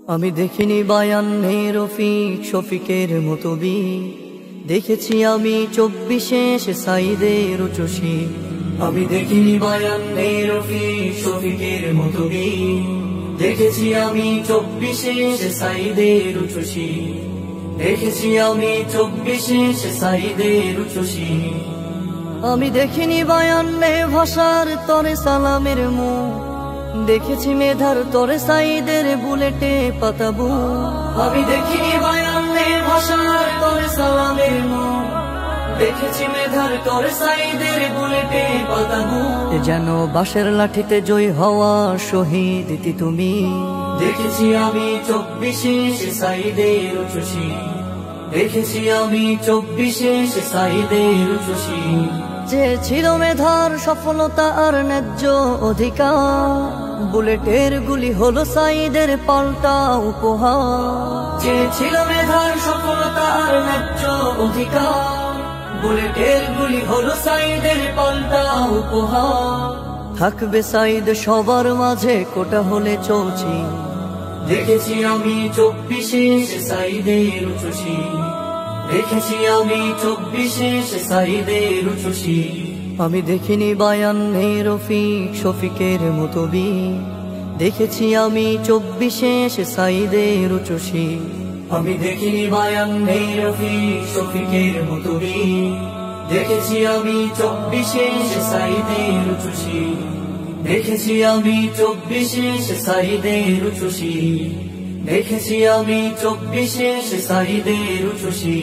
আমি দেখিনি বায়ান্নে রফিক শফিকের মতো বি, দেখেছি আমি 24-এ সে সাইদের উচ্চসী। আমি দেখিনি বায়ান্নে রফিক শফিকের মতো বি, দেখেছি আমি 24-এ সে সাইদের উচ্চসী। দেখেছি আমি 24-এ সে সাইদের উচ্চসী। আমি দেখিনি বায়ান্নে ভাষার তরে সালামের মুখ, দেখেছি মেধার তরে সাইদের বুলেটে পাতাবু। আমি দেখিনি বায়ান্নে ভাষার তরে সালামের মুখ, দেখেছি মেধার তরে সাইদের বুলেটে পাতাবু। যেন বাঁশের লাঠিতে জয় হওয়া শহীদ দিতি তুমি, দেখেছি আমি 24-এ সে সাইদের উচ্চসী। দেখেছি আমি 24-এ সে সাইদের উচ্চসী। যে ছিল মেধার সফলতা আর ন্যায্য অধিকার, বুলেটের গুলি হলো সাইদের পাল্টা উপহার। যে ছিল মেধার সফলতা আর ন্যায্য অধিকার, বুলেটের গুলি হলো সাইদের পাল্টা উপহার। থাকবে সাইদ সবার মাঝে কোটা হলে চৌচি, দেখেছি আমি 24-এ সে সাইদের উচ্চসী। দেখেছি আমি 24-এ সে সাইদের উচ্চসী। আমি দেখিনি বায়ান্নে রফিক শফিকের মতো বি, দেখেছি আমি 24-এ সে সাইদের উচ্চসী। আমি দেখিনি বায়ান্নে রফিক শফিকের মতো বি, দেখেছি আমি 24-এ সে সাইদের উচ্চসী। দেখেছি আমি 24-এ সে সাইদের উচ্চসী। দেখেছি আমি 24-এ সে সাইদের উচ্চসী।